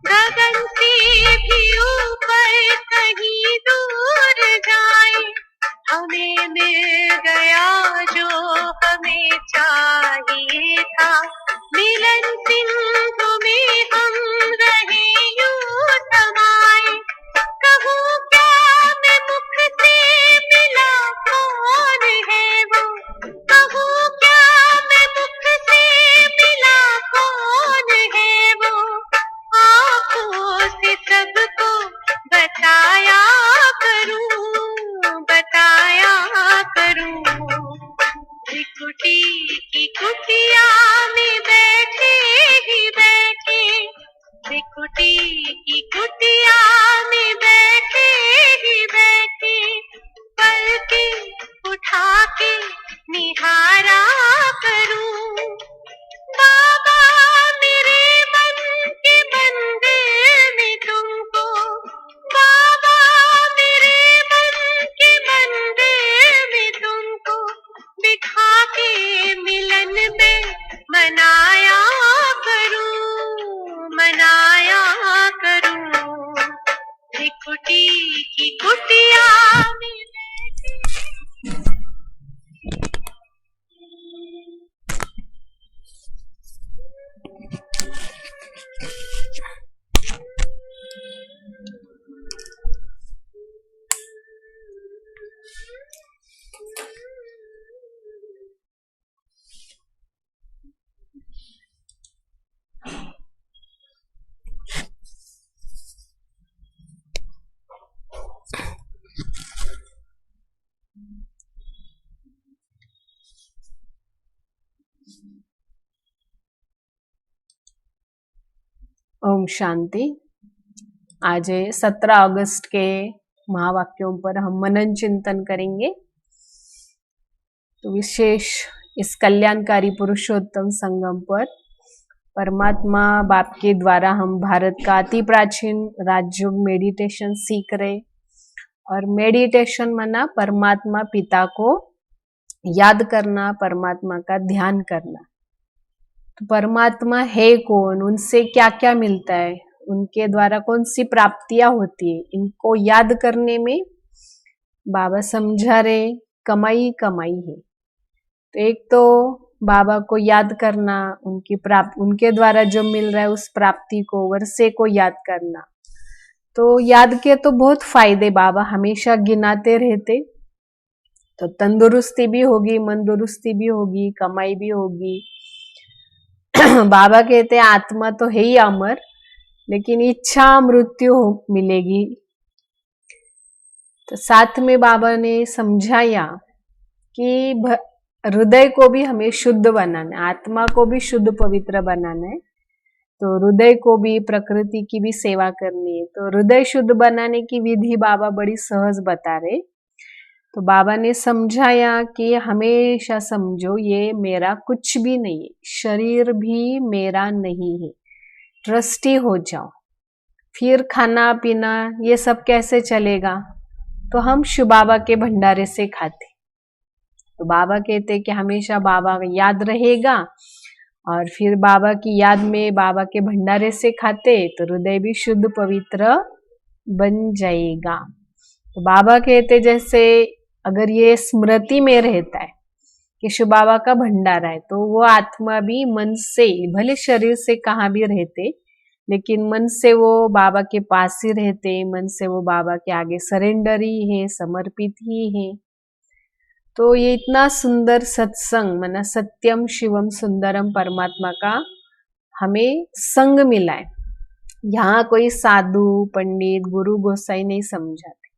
गगन से भी ऊपर कहीं दूर जाए, हमें मिल गया जो हमें चाहिए था। मिलन सिंधु में हम रहे यूं समाए, कहूँ क्या मैं मुख से मिला कौन है वो, कहूँ क्या मैं मुख से मिला कौन है वो, आँखों से सबको बताया करूँ। त्रिकुटी की कुटिया में बैठे ही बैठे, त्रिकुटी की कुटिया में बैठे ही बैठे, पलकें उठा के निहारा करूं। बाबा मेरे मन के मंदिर में तुमको, बाबा मेरे मन के मंदिर में तुमको बिठा के मिलन में मनाया करूं। त्रिकुटी की कुटिया में ओम शांति। आज 17 अगस्त के महावाक्यों पर हम मनन चिंतन करेंगे। तो विशेष इस कल्याणकारी पुरुषोत्तम संगम पर परमात्मा बाप के द्वारा हम भारत का अति प्राचीन राजयोग मेडिटेशन सीख रहे, और मेडिटेशन माना परमात्मा पिता को याद करना, परमात्मा का ध्यान करना। तो परमात्मा है कौन, उनसे क्या क्या मिलता है, उनके द्वारा कौन सी प्राप्तियां होती है, इनको याद करने में बाबा समझा रहे कमाई कमाई है। तो एक तो बाबा को याद करना, उनके द्वारा जो मिल रहा है उस प्राप्ति को, वर्षे को याद करना। तो याद के तो बहुत फायदे बाबा हमेशा गिनाते रहते। तो तंदुरुस्ती भी होगी, मंदुरुस्ती भी होगी, कमाई भी होगी। बाबा कहते हैं आत्मा तो है ही अमर, लेकिन इच्छा मृत्यु मिलेगी। तो साथ में बाबा ने समझाया कि हृदय को भी हमें शुद्ध बनाना है, आत्मा को भी शुद्ध पवित्र बनाना है। तो हृदय को भी, प्रकृति की भी सेवा करनी है। तो हृदय शुद्ध बनाने की विधि बाबा बड़ी सहज बता रहे। तो बाबा ने समझाया कि हमेशा समझो ये मेरा कुछ भी नहीं है, शरीर भी मेरा नहीं है, ट्रस्टी हो जाओ। फिर खाना पीना ये सब कैसे चलेगा, तो हम शिव बाबा के भंडारे से खाते। तो बाबा कहते कि हमेशा बाबा याद रहेगा, और फिर बाबा की याद में बाबा के भंडारे से खाते तो हृदय भी शुद्ध पवित्र बन जाएगा। तो बाबा कहते जैसे अगर ये स्मृति में रहता है कि शिव बाबा का भंडारा है, तो वो आत्मा भी मन से, भले शरीर से कहाँ भी रहते, लेकिन मन से वो बाबा के पास ही रहते, मन से वो बाबा के आगे सरेंडर ही है, समर्पित ही है। तो ये इतना सुंदर सत्संग, माना सत्यम शिवम सुंदरम परमात्मा का हमें संग मिला है। यहाँ कोई साधु पंडित गुरु गोसाई नहीं समझाते,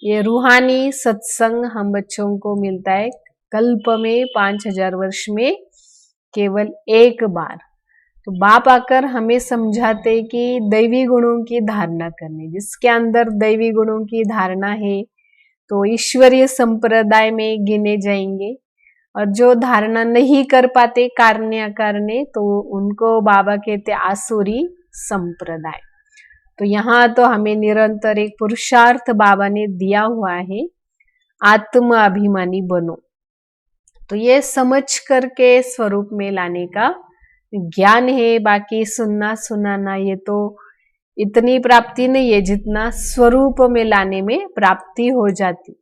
ये रूहानी सत्संग हम बच्चों को मिलता है कल्प में, 5000 वर्ष में केवल एक बार। तो बाप आकर हमें समझाते कि दैवी गुणों की धारणा करनी, जिसके अंदर दैवी गुणों की धारणा है तो ईश्वरीय संप्रदाय में गिने जाएंगे, और जो धारणा नहीं कर पाते कारणे अकारणे, तो उनको बाबा कहते आसुरी संप्रदाय। तो यहाँ तो हमें निरंतर एक पुरुषार्थ बाबा ने दिया हुआ है, आत्म अभिमानी बनो। तो ये समझ करके स्वरूप में लाने का ज्ञान है। बाकी सुनना सुनाना ये तो इतनी प्राप्ति नहीं है जितना स्वरूप में लाने में प्राप्ति हो जाती।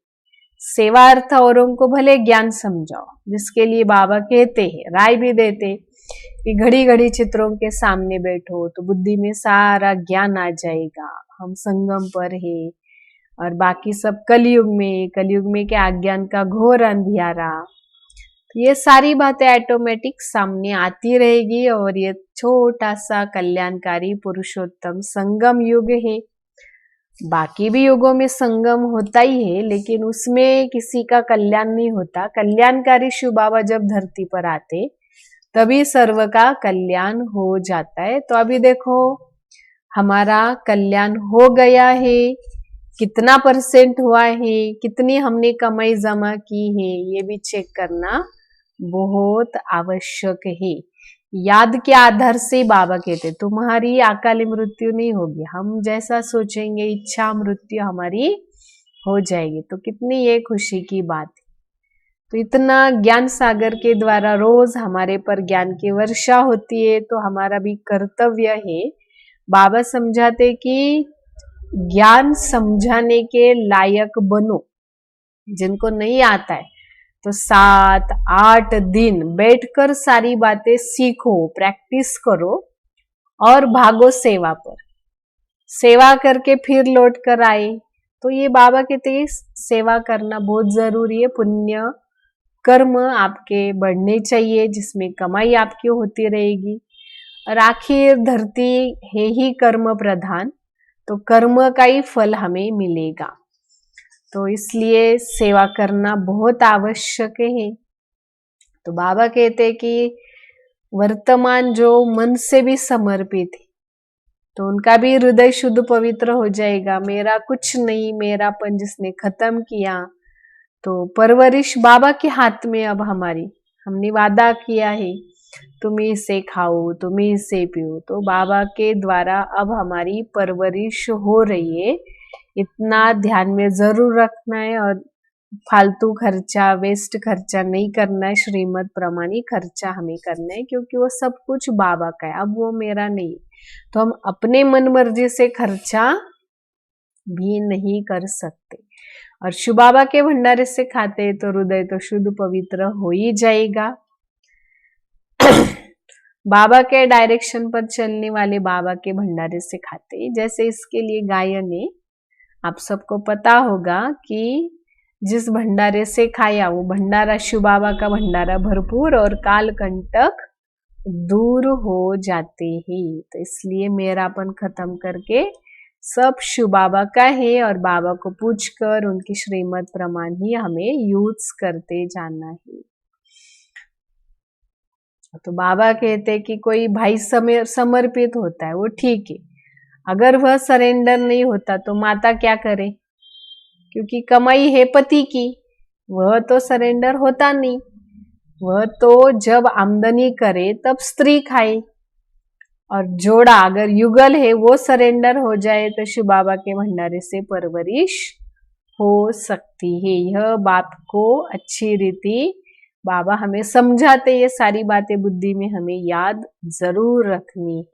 सेवा अर्थ औरों को भले ज्ञान समझाओ, जिसके लिए बाबा कहते हैं, राय भी देते कि घड़ी घड़ी चित्रों के सामने बैठो तो बुद्धि में सारा ज्ञान आ जाएगा। हम संगम पर है और बाकी सब कलयुग में क्या अज्ञान का घोर अंधियारा। ये सारी बातें ऑटोमेटिक सामने आती रहेगी और ये छोटा सा कल्याणकारी पुरुषोत्तम संगम युग है। बाकी भी युगों में संगम होता ही है, लेकिन उसमें किसी का कल्याण नहीं होता। कल्याणकारी शिव बाबा जब धरती पर आते तभी सर्व का कल्याण हो जाता है। तो अभी देखो हमारा कल्याण हो गया है, कितना % हुआ है, कितनी हमने कमाई जमा की है, ये भी चेक करना बहुत आवश्यक है। याद के आधार से बाबा कहते तुम्हारी अकाली मृत्यु नहीं होगी, हम जैसा सोचेंगे इच्छा मृत्यु हमारी हो जाएगी। तो कितनी ये खुशी की बात है। तो इतना ज्ञान सागर के द्वारा रोज हमारे पर ज्ञान की वर्षा होती है, तो हमारा भी कर्तव्य है। बाबा समझाते कि ज्ञान समझाने के लायक बनो। जिनको नहीं आता है तो 7-8 दिन बैठकर सारी बातें सीखो, प्रैक्टिस करो और भागो सेवा पर। सेवा करके फिर लौट कर आए तो ये बाबा कहते हैं सेवा करना बहुत जरूरी है। पुण्य कर्म आपके बढ़ने चाहिए, जिसमें कमाई आपकी होती रहेगी। और आखिर धरती है ही कर्म प्रधान, तो कर्म का ही फल हमें मिलेगा। तो इसलिए सेवा करना बहुत आवश्यक है। तो बाबा कहते हैं कि वर्तमान जो मन से भी समर्पित है तो उनका भी हृदय शुद्ध पवित्र हो जाएगा। मेरा कुछ नहीं, मेरापन जिसने खत्म किया, तो परवरिश बाबा के हाथ में। अब हमारी हमने वादा किया है तुम इसे खाओ, तुम इसे पियो, तो बाबा के द्वारा अब हमारी परवरिश हो रही है। इतना ध्यान में जरूर रखना है और फालतू खर्चा, वेस्ट खर्चा नहीं करना है। श्रीमत प्रमाणी खर्चा हमें करना है, क्योंकि वो सब कुछ बाबा का है, अब वो मेरा नहीं। तो हम अपने मन मर्जी से खर्चा भी नहीं कर सकते। और शिव बाबा के भंडारे से खाते तो हृदय तो शुद्ध पवित्र हो ही जाएगा। बाबा के डायरेक्शन पर चलने वाले बाबा के भंडारे से खाते। जैसे इसके लिए गायन है, आप सबको पता होगा कि जिस भंडारे से खाया वो भंडारा शिव बाबा का भंडारा भरपूर और काल कंटक दूर हो जाते हैं। तो इसलिए मेरापन खत्म करके सब शिव बाबा का है और बाबा को पूछकर उनकी श्रीमत प्रमाण ही हमें यूज करते जाना है। तो बाबा कहते कि कोई भाई समर्पित होता है वो ठीक है, अगर वह सरेंडर नहीं होता तो माता क्या करे, क्योंकि कमाई है पति की, वह तो सरेंडर होता नहीं। वह तो जब आमदनी करे तब स्त्री खाए, और जोड़ा अगर युगल है वो सरेंडर हो जाए तो शिव बाबा के भंडारे से परवरिश हो सकती है। यह बात को अच्छी रीति बाबा हमें समझाते, ये सारी बातें बुद्धि में हमें याद जरूर रखनी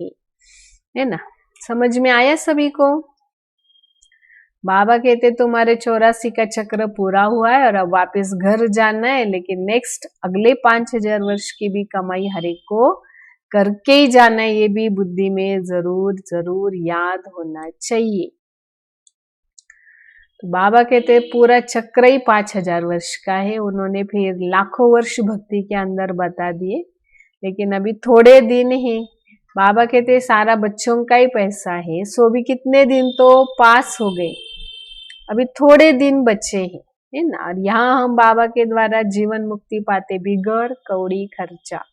है ना। समझ में आया सभी को? बाबा कहते तुम्हारे 84 का चक्र पूरा हुआ है और अब वापस घर जाना है, लेकिन नेक्स्ट अगले 5000 वर्ष की भी कमाई हर एक को करके ही जाना है। ये भी बुद्धि में जरूर जरूर याद होना चाहिए। तो बाबा कहते पूरा चक्र ही 5000 वर्ष का है। उन्होंने फिर लाखों वर्ष भक्ति के अंदर बता दिए, लेकिन अभी थोड़े दिन है। बाबा कहते सारा बच्चों का ही पैसा है, सो भी कितने दिन तो पास हो गए, अभी थोड़े दिन बचे हैं, है ना। और यहाँ हम बाबा के द्वारा जीवन मुक्ति पाते बिगर कौड़ी खर्चा।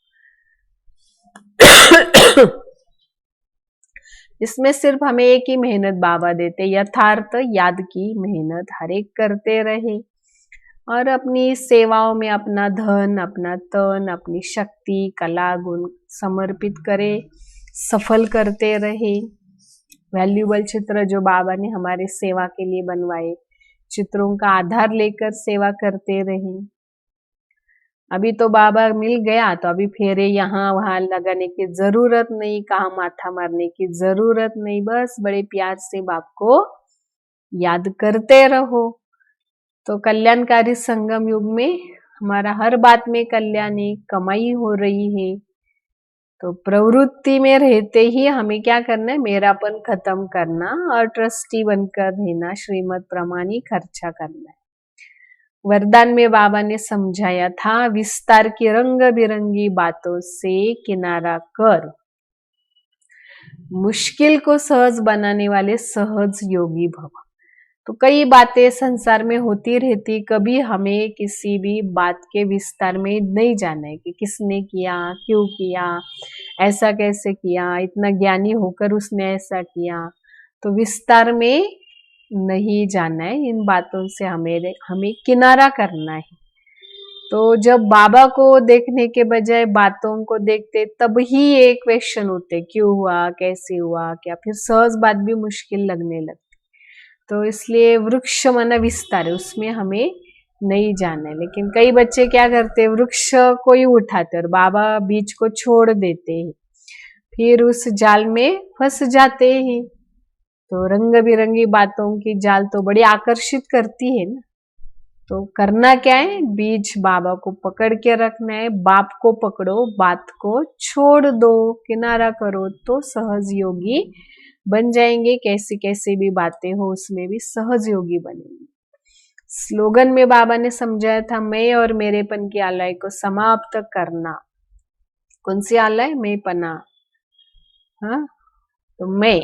इसमें सिर्फ हमें एक ही मेहनत बाबा देते, यथार्थ याद की मेहनत हर एक करते रहे और अपनी सेवाओं में अपना धन, अपना तन, अपनी शक्ति, कला, गुण समर्पित करे, सफल करते रहे। वैल्यूबल चित्र जो बाबा ने हमारे सेवा के लिए बनवाए, चित्रों का आधार लेकर सेवा करते रहे। अभी तो बाबा मिल गया तो अभी फेरे यहाँ वहां लगाने की जरूरत नहीं, कहाँ माथा मारने की जरूरत नहीं, बस बड़े प्यार से बाप को याद करते रहो। तो कल्याणकारी संगम युग में हमारा हर बात में कल्याण है, कमाई हो रही है। तो प्रवृत्ति में रहते ही हमें क्या करना है, मेरापन खत्म करना और ट्रस्टी बनकर रहना, श्रीमत प्रमाणी खर्चा करना है। वरदान में बाबा ने समझाया था, विस्तार की रंग बिरंगी बातों से किनारा कर, मुश्किल को सहज बनाने वाले सहज योगी भव। तो कई बातें संसार में होती रहती, कभी हमें किसी भी बात के विस्तार में नहीं जाना है कि किसने किया, क्यों किया, ऐसा कैसे किया, इतना ज्ञानी होकर उसने ऐसा किया। तो विस्तार में नहीं जाना है, इन बातों से हमें किनारा करना है। तो जब बाबा को देखने के बजाय बातों को देखते, तब ही एक क्वेश्चन होते, क्यों हुआ, कैसे हुआ, क्या, फिर सहज बात भी मुश्किल लगने लगती। तो इसलिए वृक्ष माना विस्तार है, उसमें हमें नहीं जाना है। लेकिन कई बच्चे क्या करते, वृक्ष को ही उठाते और बाबा बीज को छोड़ देते हैं, फिर उस जाल में फंस जाते हैं। तो रंग बिरंगी बातों की जाल तो बड़ी आकर्षित करती है ना। तो करना क्या है, बीज बाबा को पकड़ के रखना है, बाप को पकड़ो, बात को छोड़ दो, किनारा करो, तो सहज योगी बन जाएंगे। कैसी कैसी भी बातें हो उसमें भी सहज योगी बनेंगे। स्लोगन में बाबा ने समझाया था, मैं और मेरेपन की आलय को समाप्त करना। कौन सी आलय, मैं पना, हाँ, तो मैं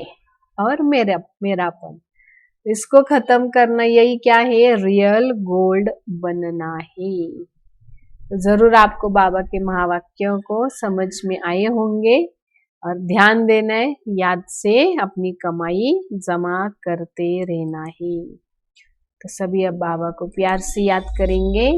और मेरापन, इसको खत्म करना, यही क्या है, रियल गोल्ड बनना है। तो जरूर आपको बाबा के महावाक्यों को समझ में आए होंगे और ध्यान देना है, याद से अपनी कमाई जमा करते रहना है। तो सभी अब बाबा को प्यार से याद करेंगे।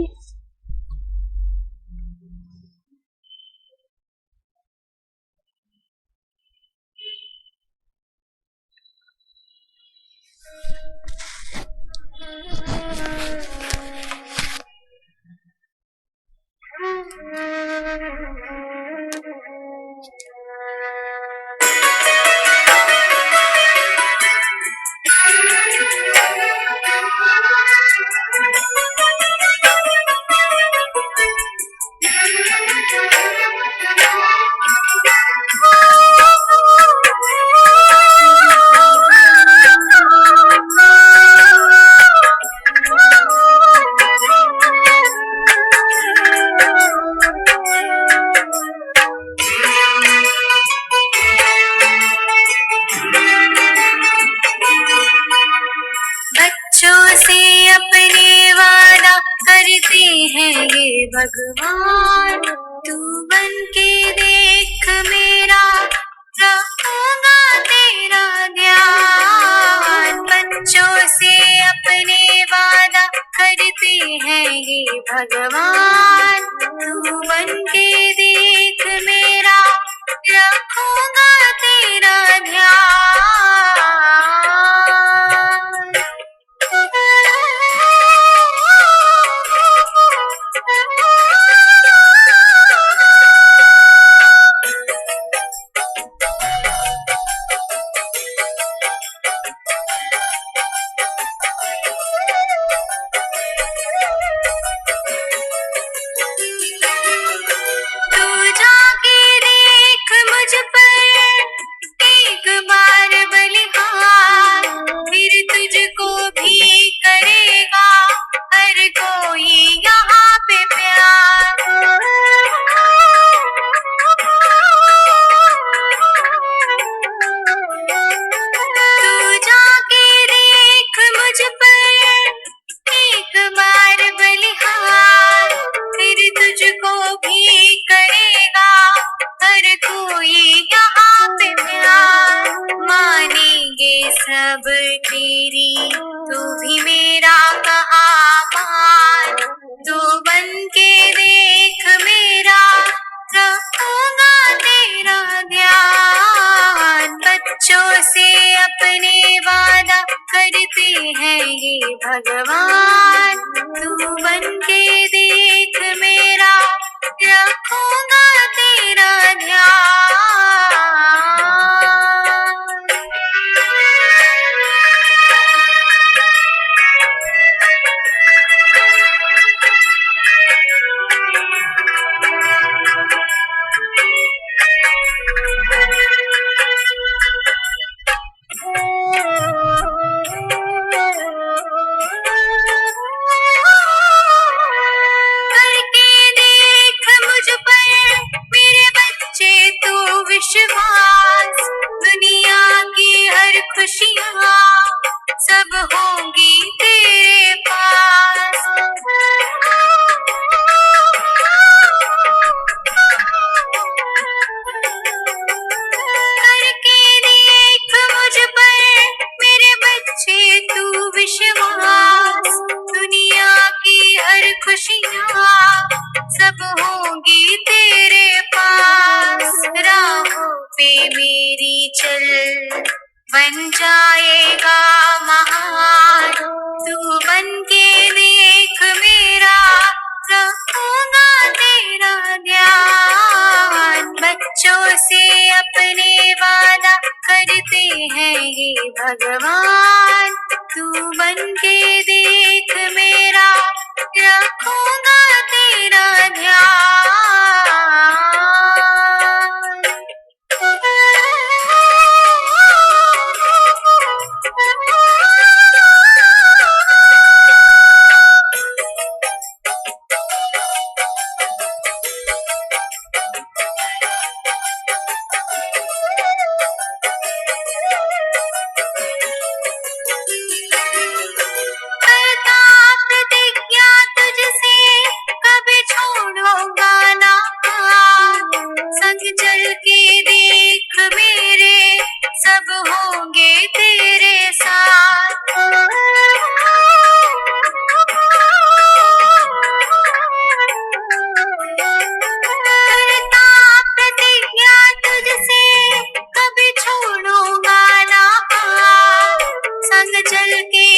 भगवान तू बन के देख मेरा, रखूंगा तेरा ध्यान। बच्चों से अपने वादा करते हैं ये भगवान, तू बन के देख मेरा, रखूंगा तेरा ध्यान। सब तेरी तू भी मेरा कहा मान, तू बन के देख मेरा, रखूंगा तेरा ध्यान। बच्चों से अपने वादा करते हैं ये भगवान, तू बन के देख मेरा, सब होंगी तेरे पास। करके देख मुझ पर मेरे बच्चे तू विश्वास, दुनिया की हर खुशियाँ सब होंगी तेरे पास। राहों पे मेरी चल बन जाएगा महान, तू बन के देख मेरा रखूंगा तेरा ध्यान। बच्चों से अपने वादा करते हैं ये भगवान, तू बन के देख मेरा रखूंगा तेरा ध्यान। चल के देख मेरे सब होंगे तेरे साथ। करता प्रतिज्ञा तुझसे कभी छोड़ूंगा ना, संग चल के